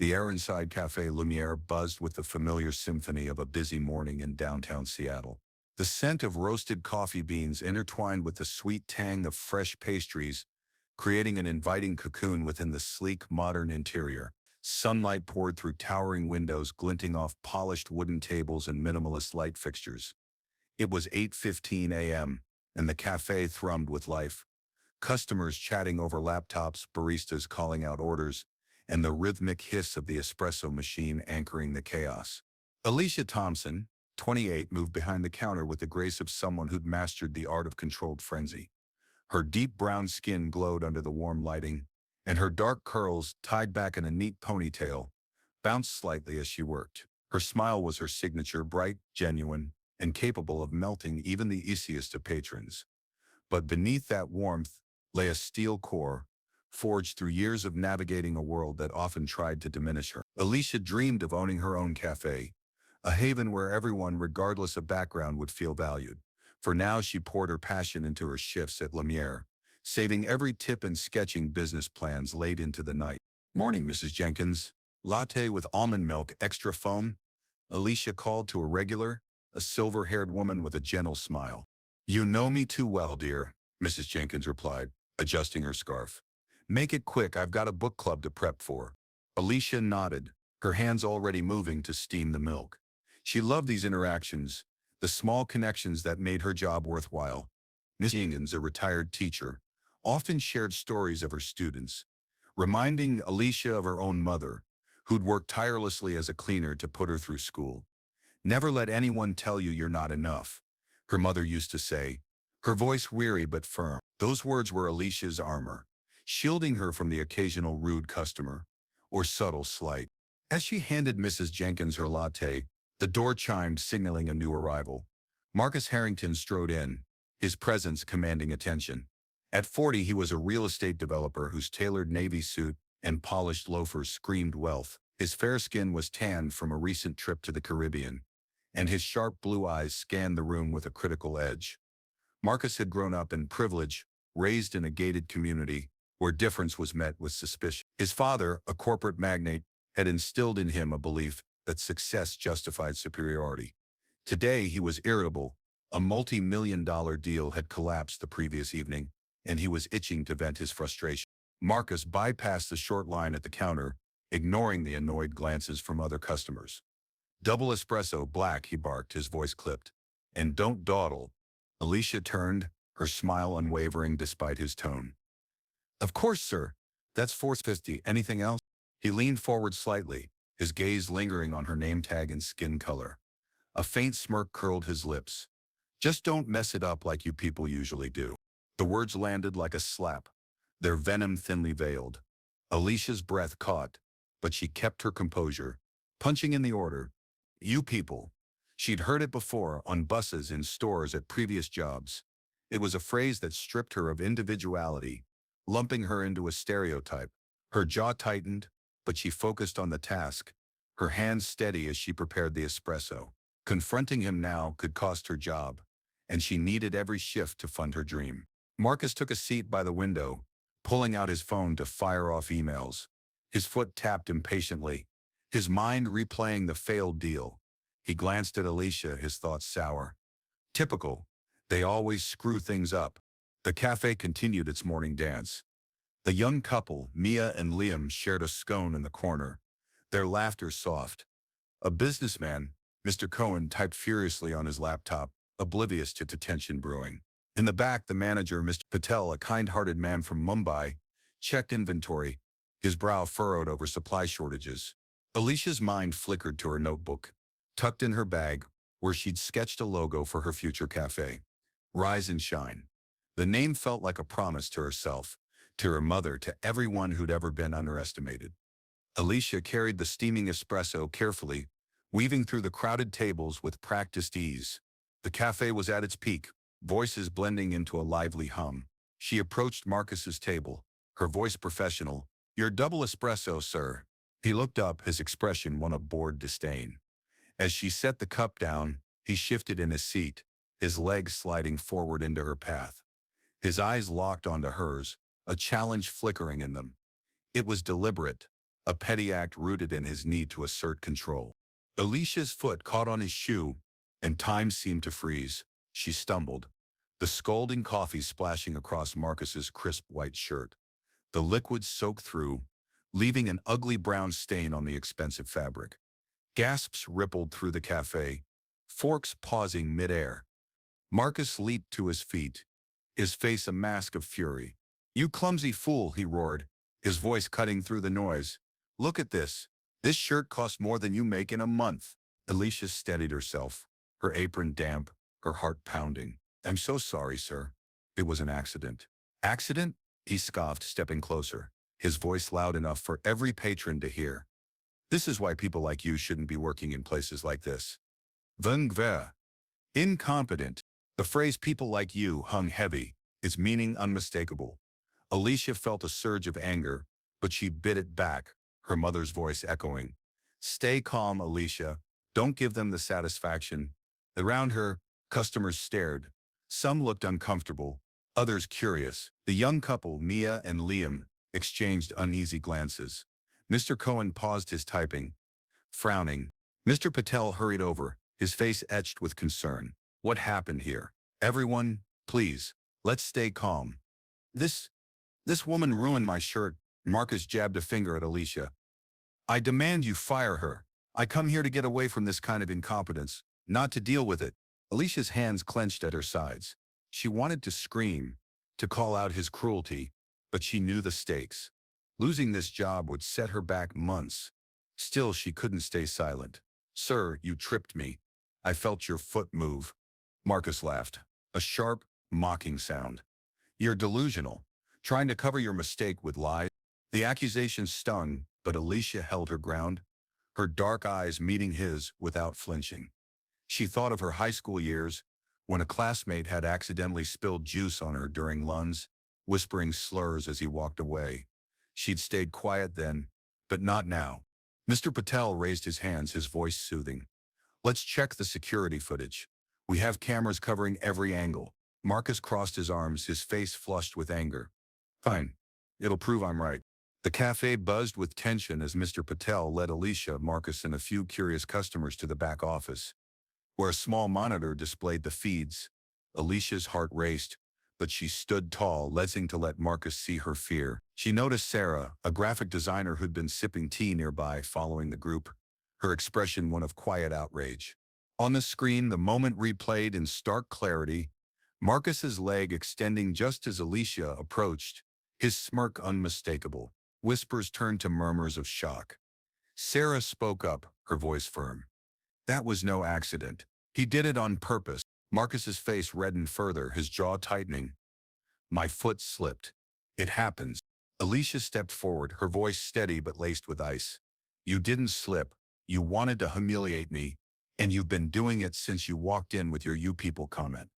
The air inside Café Lumière buzzed with the familiar symphony of a busy morning in downtown Seattle. The scent of roasted coffee beans intertwined with the sweet tang of fresh pastries, creating an inviting cocoon within the sleek, modern interior. Sunlight poured through towering windows, glinting off polished wooden tables and minimalist light fixtures. It was 8:15 a.m., and the cafe thrummed with life. Customers chatting over laptops, baristas calling out orders, and the rhythmic hiss of the espresso machine anchoring the chaos. Alicia Thompson, 28, moved behind the counter with the grace of someone who'd mastered the art of controlled frenzy. Her deep brown skin glowed under the warm lighting, and her dark curls, tied back in a neat ponytail, bounced slightly as she worked. Her smile was her signature, bright, genuine, and capable of melting even the easiest of patrons. But beneath that warmth lay a steel core, forged through years of navigating a world that often tried to diminish her. Alicia dreamed of owning her own cafe, a haven where everyone, regardless of background, would feel valued. For now, she poured her passion into her shifts at Lumière, saving every tip and sketching business plans late into the night. "Morning, Mrs. Jenkins. Latte with almond milk, extra foam?" Alicia called to a regular, a silver-haired woman with a gentle smile. "You know me too well, dear," Mrs. Jenkins replied, adjusting her scarf. "Make it quick, I've got a book club to prep for." Alicia nodded, her hands already moving to steam the milk. She loved these interactions, the small connections that made her job worthwhile. Miss Jenkins, a retired teacher, often shared stories of her students, reminding Alicia of her own mother, who'd worked tirelessly as a cleaner to put her through school. "Never let anyone tell you you're not enough," her mother used to say, her voice weary but firm. Those words were Alicia's armor, shielding her from the occasional rude customer or subtle slight. As she handed Mrs. Jenkins her latte, the door chimed, signaling a new arrival. Marcus Harrington strode in, his presence commanding attention. At 40, he was a real estate developer whose tailored navy suit and polished loafers screamed wealth. His fair skin was tanned from a recent trip to the Caribbean, and his sharp blue eyes scanned the room with a critical edge. Marcus had grown up in privilege, raised in a gated community where difference was met with suspicion. His father, a corporate magnate, had instilled in him a belief that success justified superiority. Today, he was irritable. A multi-million-dollar deal had collapsed the previous evening, and he was itching to vent his frustration. Marcus bypassed the short line at the counter, ignoring the annoyed glances from other customers. "Double espresso, black," he barked, his voice clipped. "And don't dawdle." Alicia turned, her smile unwavering despite his tone. "Of course, sir. That's $4.50. Anything else?" He leaned forward slightly, his gaze lingering on her name tag and skin color. A faint smirk curled his lips. "Just don't mess it up like you people usually do." The words landed like a slap, their venom thinly veiled. Alicia's breath caught, but she kept her composure, punching in the order. "You people." She'd heard it before, on buses, in stores, at previous jobs. It was a phrase that stripped her of individuality, lumping her into a stereotype. Her jaw tightened, but she focused on the task, her hands steady as she prepared the espresso. Confronting him now could cost her job, and she needed every shift to fund her dream. Marcus took a seat by the window, pulling out his phone to fire off emails. His foot tapped impatiently, his mind replaying the failed deal. He glanced at Alicia, his thoughts sour. Typical. They always screw things up. The cafe continued its morning dance. The young couple, Mia and Liam, shared a scone in the corner, their laughter soft. A businessman, Mr. Cohen, typed furiously on his laptop, oblivious to tension brewing. In the back, the manager, Mr. Patel, a kind-hearted man from Mumbai, checked inventory, his brow furrowed over supply shortages. Alicia's mind flickered to her notebook, tucked in her bag, where she'd sketched a logo for her future cafe. Rise and Shine. The name felt like a promise to herself, to her mother, to everyone who'd ever been underestimated. Alicia carried the steaming espresso carefully, weaving through the crowded tables with practiced ease. The cafe was at its peak, voices blending into a lively hum. She approached Marcus's table, her voice professional. "Your double espresso, sir." He looked up, his expression one of bored disdain. As she set the cup down, he shifted in his seat, his legs sliding forward into her path. His eyes locked onto hers, a challenge flickering in them. It was deliberate, a petty act rooted in his need to assert control. Alicia's foot caught on his shoe, and time seemed to freeze. She stumbled, the scalding coffee splashing across Marcus's crisp white shirt. The liquid soaked through, leaving an ugly brown stain on the expensive fabric. Gasps rippled through the cafe, forks pausing midair. Marcus leaped to his feet, his face a mask of fury. "You clumsy fool," he roared, his voice cutting through the noise. "Look at this. This shirt costs more than you make in a month." Alicia steadied herself, her apron damp, her heart pounding. "I'm so sorry, sir. It was an accident." "Accident?" he scoffed, stepping closer, his voice loud enough for every patron to hear. "This is why people like you shouldn't be working in places like this. Vengver. Incompetent." The phrase "people like you" hung heavy, its meaning unmistakable. Alicia felt a surge of anger, but she bit it back, her mother's voice echoing. "Stay calm, Alicia. Don't give them the satisfaction." Around her, customers stared. Some looked uncomfortable, others curious. The young couple, Mia and Liam, exchanged uneasy glances. Mr. Cohen paused his typing, frowning. Mr. Patel hurried over, his face etched with concern. "What happened here? Everyone, please, let's stay calm." This woman ruined my shirt." Marcus jabbed a finger at Alicia. "I demand you fire her. I come here to get away from this kind of incompetence, not to deal with it." Alicia's hands clenched at her sides. She wanted to scream, to call out his cruelty, but she knew the stakes. Losing this job would set her back months. Still, she couldn't stay silent. "Sir, you tripped me. I felt your foot move." Marcus laughed, a sharp, mocking sound. "You're delusional, trying to cover your mistake with lies." The accusation stung, but Alicia held her ground, her dark eyes meeting his without flinching. She thought of her high school years, when a classmate had accidentally spilled juice on her during lunch, whispering slurs as he walked away. She'd stayed quiet then, but not now. Mr. Patel raised his hands, his voice soothing. "Let's check the security footage. We have cameras covering every angle." Marcus crossed his arms, his face flushed with anger. "Fine. It'll prove I'm right." The cafe buzzed with tension as Mr. Patel led Alicia, Marcus, and a few curious customers to the back office, where a small monitor displayed the feeds. Alicia's heart raced, but she stood tall, letting to let Marcus see her fear. She noticed Sarah, a graphic designer who'd been sipping tea nearby following the group, her expression one of quiet outrage. On the screen, the moment replayed in stark clarity, Marcus's leg extending just as Alicia approached, his smirk unmistakable. Whispers turned to murmurs of shock. Sarah spoke up, her voice firm. "That was no accident. He did it on purpose." Marcus's face reddened further, his jaw tightening. "My foot slipped. It happens." Alicia stepped forward, her voice steady but laced with ice. "You didn't slip. You wanted to humiliate me, and you've been doing it since you walked in with your "you people" comment."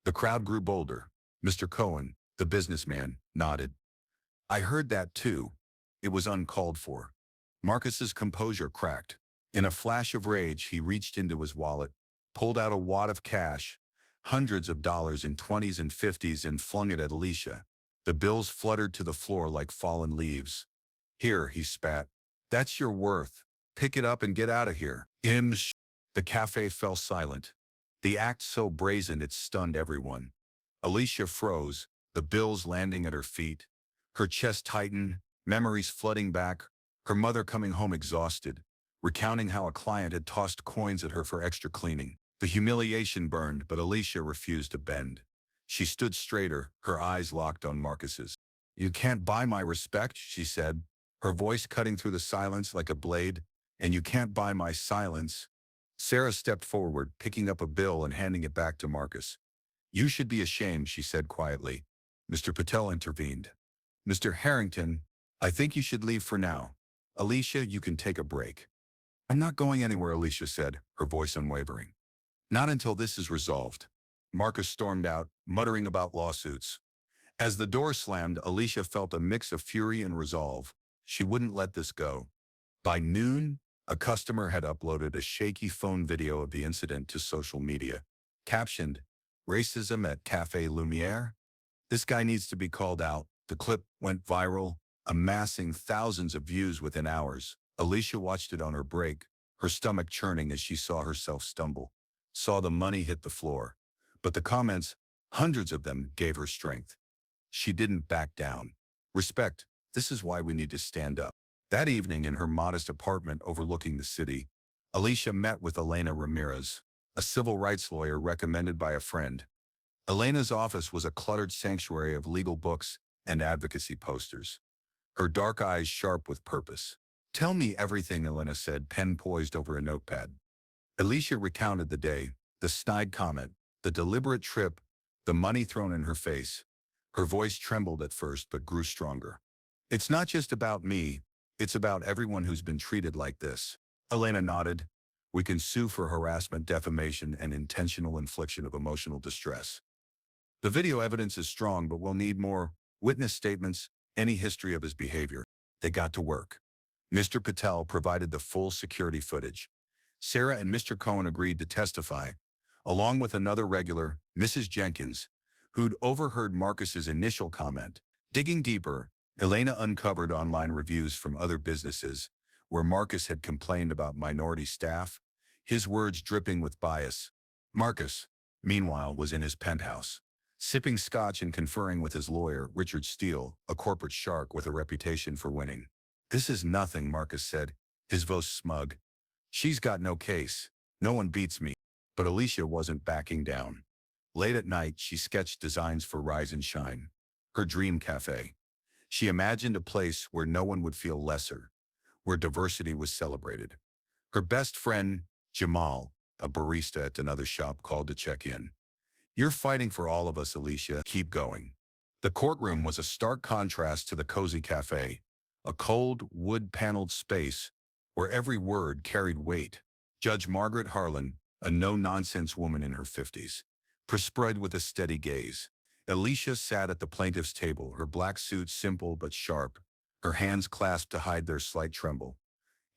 The crowd grew bolder. Mr. Cohen, the businessman, nodded. "I heard that too. It was uncalled for." Marcus's composure cracked. In a flash of rage, he reached into his wallet, pulled out a wad of cash, hundreds of dollars in 20s and 50s, and flung it at Alicia. The bills fluttered to the floor like fallen leaves. "Here," he spat. "That's your worth. Pick it up and get out of here." The cafe fell silent. The act so brazen it stunned everyone. Alicia froze, the bills landing at her feet. Her chest tightened, memories flooding back, her mother coming home exhausted, recounting how a client had tossed coins at her for extra cleaning. The humiliation burned, but Alicia refused to bend. She stood straighter, her eyes locked on Marcus's. "You can't buy my respect," she said, her voice cutting through the silence like a blade. "And you can't buy my silence." Sarah stepped forward, picking up a bill and handing it back to Marcus. "You should be ashamed," she said quietly. Mr. Patel intervened. "Mr. Harrington, I think you should leave for now. Alicia, you can take a break." "I'm not going anywhere," Alicia said, her voice unwavering. "Not until this is resolved." Marcus stormed out, muttering about lawsuits. As the door slammed, Alicia felt a mix of fury and resolve. She wouldn't let this go. By noon, a customer had uploaded a shaky phone video of the incident to social media, captioned, "Racism at Café Lumière? This guy needs to be called out." The clip went viral, amassing thousands of views within hours. Alicia watched it on her break, her stomach churning as she saw herself stumble, saw the money hit the floor. But the comments, hundreds of them, gave her strength. She didn't back down. Respect, this is why we need to stand up. That evening in her modest apartment overlooking the city, Alicia met with Elena Ramirez, a civil rights lawyer recommended by a friend. Elena's office was a cluttered sanctuary of legal books and advocacy posters, her dark eyes sharp with purpose. "Tell me everything," Elena said, pen poised over a notepad. Alicia recounted the day, the snide comment, the deliberate trip, the money thrown in her face. Her voice trembled at first but grew stronger. "It's not just about me, it's about everyone who's been treated like this." Elena nodded. "We can sue for harassment, defamation, and intentional infliction of emotional distress. The video evidence is strong, but we'll need more witness statements, any history of his behavior." They got to work. Mr. Patel provided the full security footage. Sarah and Mr. Cohen agreed to testify, along with another regular, Mrs. Jenkins, who'd overheard Marcus's initial comment. Digging deeper, Elena uncovered online reviews from other businesses where Marcus had complained about minority staff, his words dripping with bias. Marcus, meanwhile, was in his penthouse, sipping scotch and conferring with his lawyer, Richard Steele, a corporate shark with a reputation for winning. "This is nothing," Marcus said, his voice smug. "She's got no case. No one beats me." But Alicia wasn't backing down. Late at night, she sketched designs for Rise and Shine, her dream cafe. She imagined a place where no one would feel lesser, where diversity was celebrated. Her best friend, Jamal, a barista at another shop, called to check in. "You're fighting for all of us, Alicia. Keep going." The courtroom was a stark contrast to the cozy cafe, a cold, wood-paneled space where every word carried weight. Judge Margaret Harlan, a no-nonsense woman in her 50s, presided with a steady gaze. Alicia sat at the plaintiff's table, her black suit simple but sharp, her hands clasped to hide their slight tremble.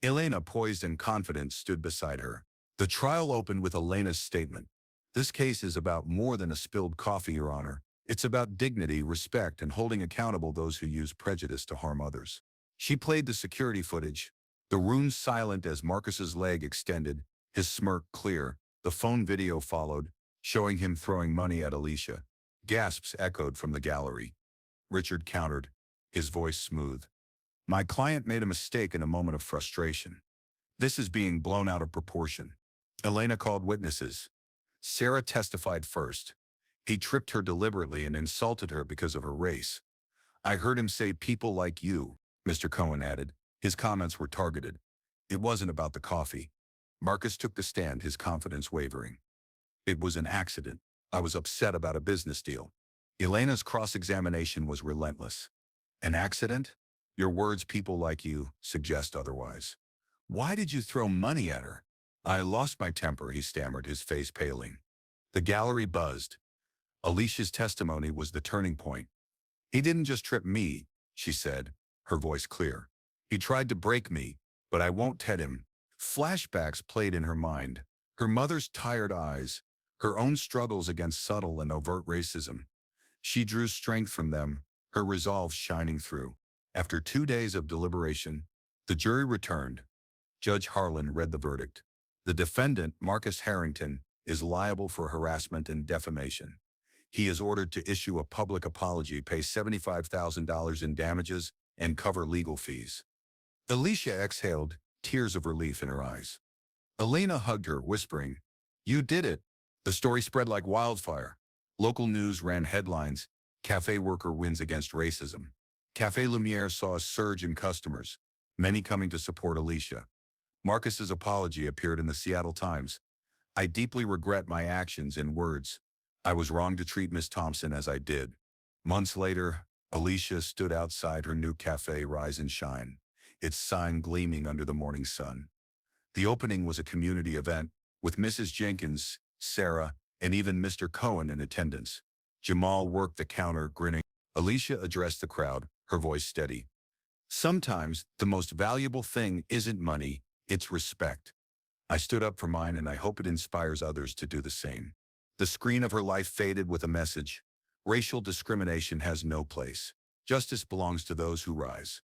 Elena, poised and confident, stood beside her. The trial opened with Elena's statement. "This case is about more than a spilled coffee, Your Honor. It's about dignity, respect, and holding accountable those who use prejudice to harm others." She played the security footage, the room silent as Marcus's leg extended, his smirk clear. The phone video followed, showing him throwing money at Alicia. Gasps echoed from the gallery. Richard countered, his voice smooth. "My client made a mistake in a moment of frustration. This is being blown out of proportion." Elena called witnesses. Sarah testified first. "He tripped her deliberately and insulted her because of her race. I heard him say 'people like you,'" Mr. Cohen added. His comments were targeted. "It wasn't about the coffee." Marcus took the stand, his confidence wavering. "It was an accident. I was upset about a business deal." Elena's cross-examination was relentless. "An accident? Your words, 'people like you,' suggest otherwise. Why did you throw money at her?" "I lost my temper," he stammered, his face paling. The gallery buzzed. Alicia's testimony was the turning point. "He didn't just trip me," she said, her voice clear. "He tried to break me, but I won't let him." Flashbacks played in her mind. Her mother's tired eyes, her own struggles against subtle and overt racism. She drew strength from them, her resolve shining through. After 2 days of deliberation, the jury returned. Judge Harlan read the verdict. The defendant, Marcus Harrington, is liable for harassment and defamation. He is ordered to issue a public apology, pay $75,000 in damages, and cover legal fees. Alicia exhaled, tears of relief in her eyes. Elena hugged her, whispering, "You did it." The story spread like wildfire. Local news ran headlines, "Cafe worker wins against racism." Café Lumière saw a surge in customers, many coming to support Alicia. Marcus's apology appeared in the Seattle Times. "I deeply regret my actions and words. I was wrong to treat Miss Thompson as I did." Months later, Alicia stood outside her new cafe, Rise and Shine, its sign gleaming under the morning sun. The opening was a community event, with Mrs. Jenkins, Sarah, and even Mr. Cohen in attendance. Jamal worked the counter, grinning. Alicia addressed the crowd, her voice steady. "Sometimes the most valuable thing isn't money, it's respect. I stood up for mine, and I hope it inspires others to do the same." The screen of her life faded with a message. Racial discrimination has no place. Justice belongs to those who rise.